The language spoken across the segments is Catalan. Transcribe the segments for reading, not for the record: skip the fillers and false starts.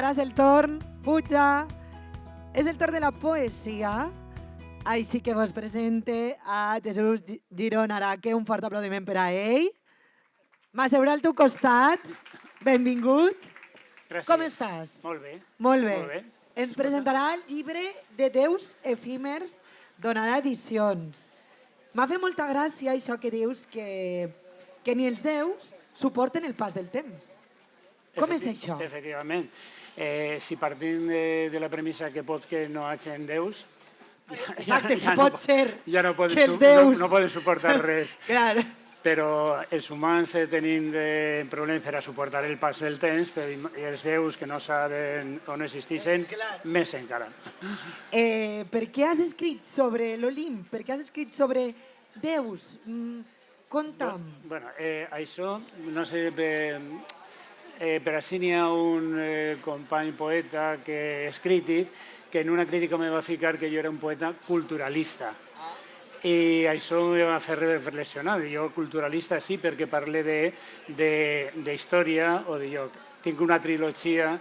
ara és el torn, puja, és el torn de la poesia. Així que vos presente a Jesús Girón Araque, un fort aplaudiment per a ell. M'asseurà al teu costat, benvingut. Gràcies. Com estàs? Molt bé. Molt bé. Molt bé. Ens presentarà el llibre de Déus efímers Donada Edicions. M'ha fet molta gràcia això que dius que ni els déus suporten el pas del temps. Com és això? Efectivament. Si partim de la premissa que pot que no hagin déus, Exacte, que pot ser ja no que els déus... no poden suportar res. Clar. Però els humans tenim problemes per a suportar el pas del temps i els déus que no saben on existeixen, més encara. Per què has escrit sobre l'Olimp? Per què has escrit sobre déus? Conta'm. Bueno, això, no sé, per així n'hi ha un company poeta que és crític, que en una crítica me va ficar que jo era un poeta culturalista. I això em va fer reflexionar. Jo culturalista sí, perquè parle d'història o de lloc. Tinc una trilogia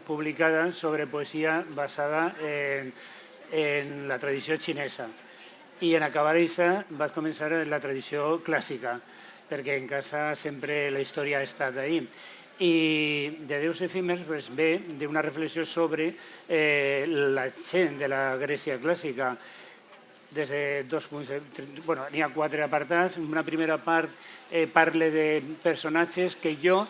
publicada sobre poesia basada en la tradició xinesa. I en acabar això vaig començar en la tradició clàssica, perquè en casa sempre la història ha estat ahí. I de Déus efímers ve d'una reflexió sobre la gent de la Grècia clàssica, des de dos punts. Bueno, n'hi ha 4 apartats. Una primera part parla de personatges que jo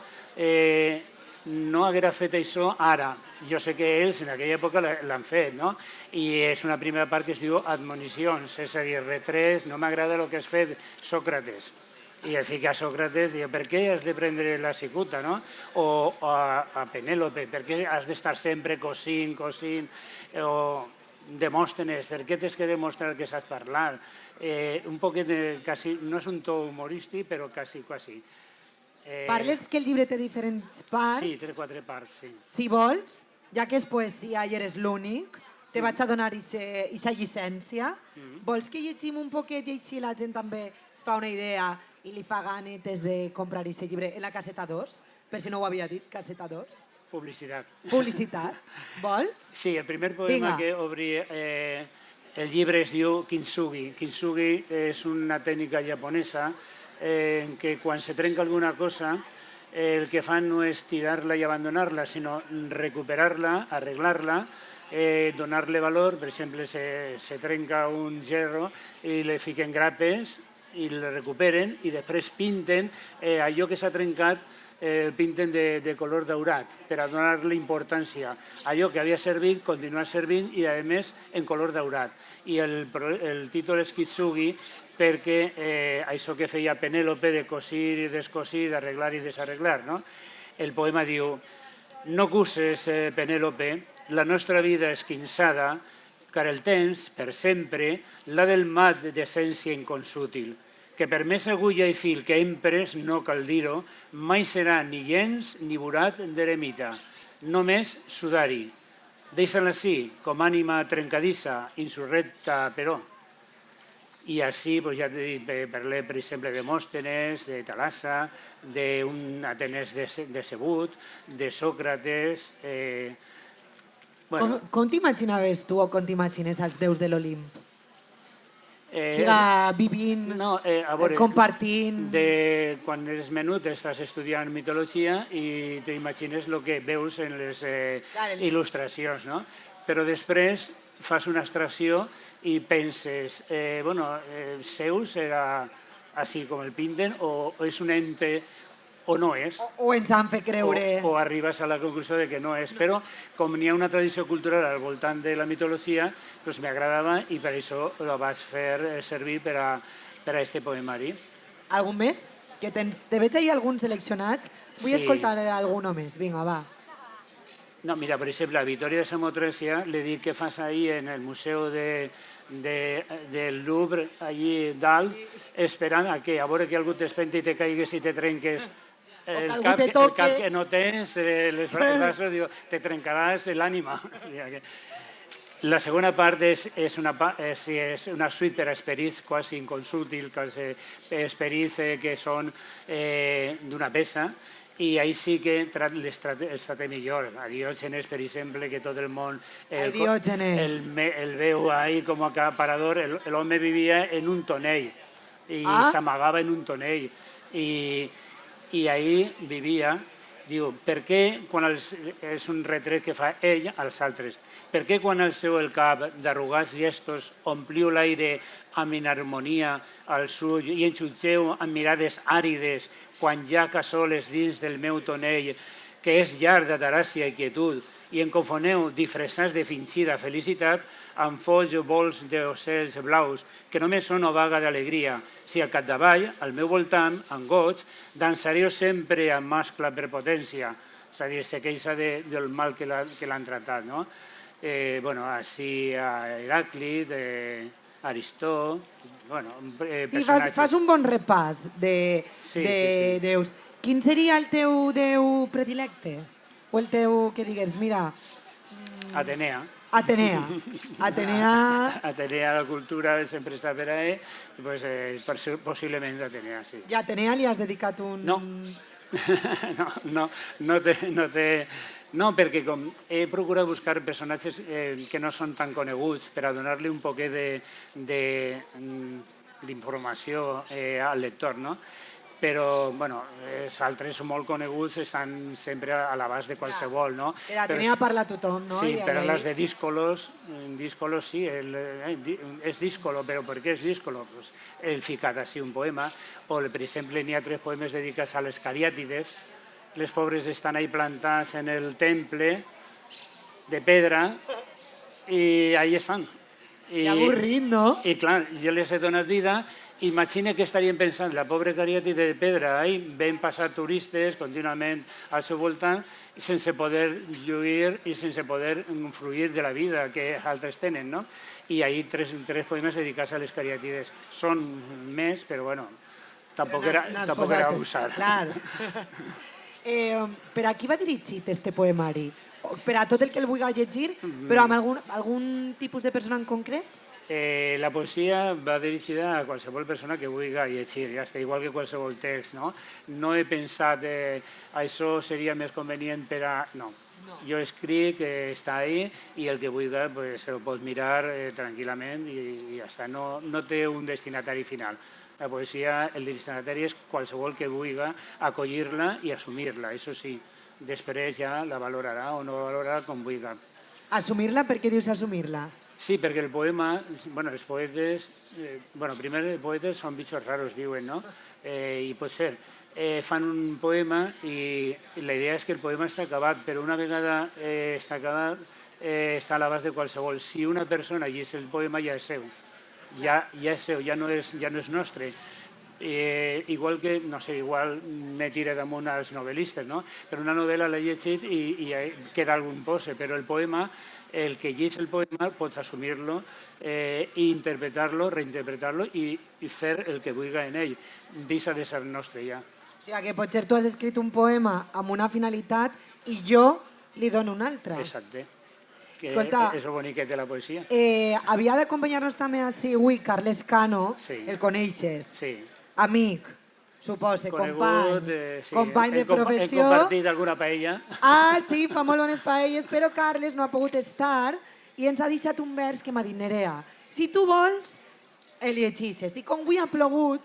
no haguera fet això ara. Jo sé que ells en aquella època l'han fet, no? I és una primera part que es diu admonicions, és a dir, retrets, no m'agrada el que has fet Sòcrates. I el fica a Sòcrates i diu, per què has de prendre la cicuta, no? O a Penèlope, per què has d'estar sempre cosint, o Demòstenes, per què tens que demostrar que saps parlar? Un poquet, quasi, no és un to humorístic, però quasi. Parles que el llibre té diferents parts. Sí, té 4 parts, sí. Si vols, ja que és poesia i eres l'únic, te vaig a donar aquesta llicència. Vols que llegim un poquet i així la gent també es fa una idea i li fa ganes de comprar aquest llibre en la caseta 2? Per si no ho havia dit, caseta 2. Publicitat. Publicitat. Vols? Sí, el primer poema que obri el llibre es diu Kintsugi. Kintsugi és una tècnica japonesa en què quan se trenca alguna cosa el que fan no és tirar-la i abandonar-la, sinó recuperar-la, arreglar-la, donar-li valor. Per exemple, se trenca un gerro i li fiquen grapes i el recuperen i després pinten allò que s'ha trencat, pinten de color daurat per a donar-li importància. Allò que havia servit continua servint i a més en color daurat. I el títol és Kintsugi perquè això que feia Penèlope de cosir i descosir, d'arreglar i desarreglar. El poema diu: no cuses, Penèlope, la nostra vida esquinçada, car el temps, per sempre, l'ha del mat d'essència inconsútil, que per més agulla i fil que empres, no cal dir-ho, mai serà ni llenç ni borat d'eremita, només sudari. Deixa-la així, com ànima trencadissa, insurrecta però. I així, ja t'he dit, parlem, per exemple, de Demòstenes, de Talassa, d'un Atenes decebut, de Sòcrates. Com t'imaginaves tu o com t'imagines els déus de l'Olimp? Vivint, compartint... Quan eres menut estàs estudiant mitologia i t'imagines el que veus en les il·lustracions, no? Però després fas una abstracció i penses, Zeus era així com el pinten o és un ente o no és. O ens han fet creure... O arribes a la conclusió de que no és. Però com n'hi ha una tradició cultural al voltant de la mitologia, doncs m'agradava i per això la vaig fer servir per a aquest poemari. Algun més? Que te veig ahir alguns seleccionats. Vull escoltar algun més. Vinga, va. No, mira, per exemple, a Vitòria de Samotràcia li dic que fas ahir en el Museu del Louvre, allí dalt, esperant a veure que algú t'espenti i te caigues i te trenques el cap que no tens, els braços, te trencaràs l'ànima. La segona part és una suite per a esperits quasi inconsútils, esperits que són d'una peça, i ahí sí que els tracta millor. A Diògenes, per exemple, que tot el món el veu ahí com a acaparador, l'home vivia en un tonell i s'amagava en un tonell i ahí vivia. Diu, per què quan és un retret que fa ell als altres, per què quan alceu el cap d'arrugats gestos ompliu l'aire amb inharmonia als ulls i enxutgeu amb mirades àrides quan hi ha cassoles dins del meu tonell que és llar d'ataràsia i quietud i en confoneu disfressats de fingida felicitat amb folls o vols d'ocells blaus que només són obaga d'alegria. Si al capdavall, al meu voltant, en goig, dansareu sempre amb mascle prepotència. És a dir, se queixa del mal que l'han tratat, no? Així a Heràclit, Aristó... Sí, fas un bon repàs de déus. Quin seria el teu déu predilecte? O el teu, que digues, mira... Atenea. Atenea. Atenea, la cultura sempre està per ahí, possiblement Atenea, sí. I a Atenea li has dedicat un... No té... No, perquè com he procurat buscar personatges que no són tan coneguts per a donar-li un poquet d'informació al lector, no? Però, els altres molt coneguts estan sempre a l'abast de qualsevol, no? Que l'Atenea parla a tothom, no? Sí, però les de Díscolos sí, és Díscolo, però per què és Díscolo? He ficat així un poema, o per exemple n'hi ha 3 poemes dedicats a les cariàtides, les pobres estan ahí plantats en el temple de pedra i ahí estan. Que avorrit, no? I clar, jo les he donat vida. Imagina que estarien pensant, la pobra cariàtide de pedra, ahí ven passar turistes contínuament al seu voltant sense poder lluir i sense poder fruir de la vida que altres tenen, no? I ahí 3 poemes dedicats a les cariàtides. Són més, però bueno, tampoc era abusar. Clar. Per a qui va dirigit este poemari? Per a tot el que el vulgui llegir, però amb algun tipus de persona en concret? La poesia va dirigida a qualsevol persona que vulgui llegir, ja està, igual que qualsevol text, no? No he pensat això seria més convenient per a... No. Jo escric, està ahí, i el que vulgui se lo pot mirar tranquil·lament i ja està. No té un destinatari final. La poesia, el destinatari és qualsevol que vulgui acollir-la i assumir-la, això sí. Després ja la valorarà o no la valorarà com vulgui. Assumir-la? Per què dius assumir-la? Sí, perquè el poema, els poetes, primer els poetes són bitxos raros, diuen, no? I potser fan un poema i la idea és que el poema està acabat, però una vegada està acabat està a l'abast de qualsevol. Si una persona llegeix el poema ja és seu, ja és seu, ja no és nostre. Igual que, no sé, igual me tira damunt als novel·listes, no? Però una novel·la l'he llegit i queda algun pose, però el poema, el que llegeix el poema pots assumir-lo i interpretar-lo, reinterpretar-lo i fer el que vulgui en ell. Deixa de ser nostre ja. O sigui que potser tu has escrit un poema amb una finalitat i jo li dono una altra. Exacte. Escolta, és el boniquet de la poesia. Havia d'acompanyar-nos també així avui Carles Cano, el coneixes? Sí. Amic, supose, company de professió. Hem compartit alguna paella. Sí, fa molt bones paelles, però Carles no ha pogut estar i ens ha deixat un vers que m'adinerea. Si tu vols, el llegeixes. I com avui ha plogut,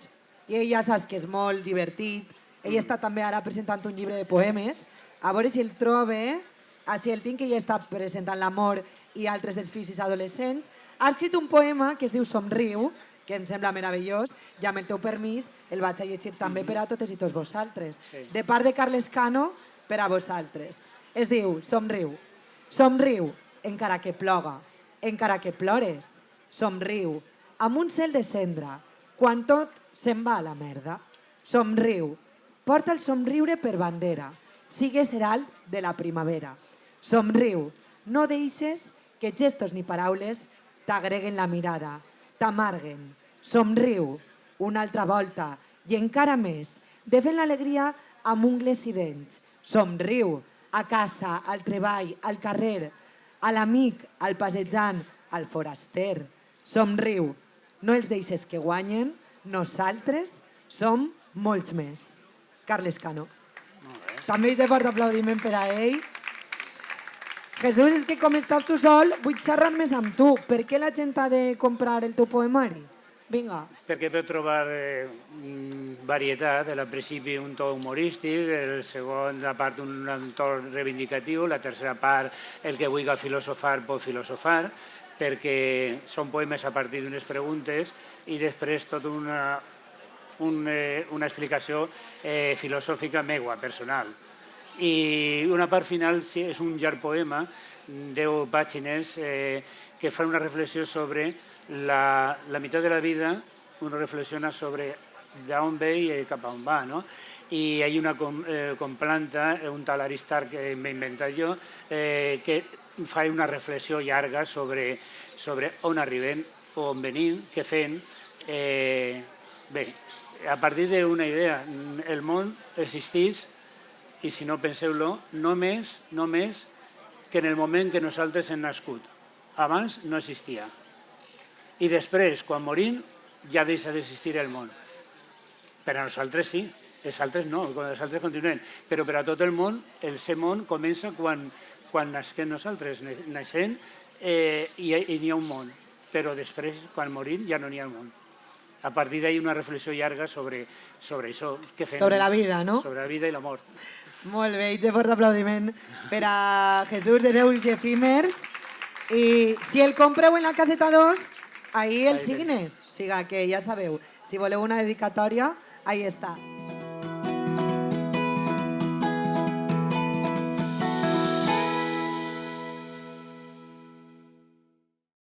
i ell ja saps que és molt divertit, ell està també ara presentant un llibre de poemes, a veure si el trobe, així el tinc, que ell està presentant l'amor i altres dels fills adolescents, ha escrit un poema que es diu Somriu, que em sembla meravellós, i amb el teu permís el vaig a llegir també per a totes i tots vosaltres. De part de Carles Cano, per a vosaltres. Es diu Somriu. Somriu, encara que ploga, encara que plores. Somriu, amb un cel de cendra, quan tot se'n va a la merda. Somriu, porta el somriure per bandera, sigues herald de la primavera. Somriu, no deixes que gestos ni paraules t'agreguen la mirada, t'amarguen. Somriu, una altra volta, i encara més, de fent l'alegria amb ungles i dents. Somriu, a casa, al treball, al carrer, a l'amic, al passejant, al foraster. Somriu, no els deixes que guanyen, nosaltres som molts més. Carles Cano. Molt bé. També és de fort aplaudiment per a ell. Jesús, és que com estàs tu sol, vull xerrar més amb tu. Per què la gent ha de comprar el teu poemari? Vinga. Perquè veu trobar varietat, al principi un to humorístic, el segon part un to reivindicatiu, la tercera part el que vulgui filosofar pot filosofar, perquè són poemes a partir d'unes preguntes i després tota una explicació filosòfica meua, personal. I una part final és un llarg poema, 10 pàgines, que fa una reflexió sobre la meitat de la vida, uno reflexiona sobre d'on ve i cap a on va, no? I hi ha una complanta, un tal Aristarc que m'he inventat jo, que fa una reflexió llarga sobre on arribem, on venim, què fem. Bé, a partir d'una idea, el món existeix, i si no penseu-lo, només que en el moment que nosaltres hem nascut. Abans no existia. I després, quan morim, ja deixa d'existir el món. Per a nosaltres sí, els altres no, els altres continuen. Però per a tot el món, el ser món comença quan nasquem nosaltres. Naixem i n'hi ha un món. Però després, quan morim, ja no n'hi ha un món. A partir d'ahí una reflexió llarga sobre això. Sobre la vida, no? Sobre la vida i la mort. Molt bé, i fort aplaudiment per a Jesús de Déus i Efímers. I si el compreu en la caseta 2, ahí el signes. O sigui que ja sabeu, si voleu una dedicatòria, ahí està.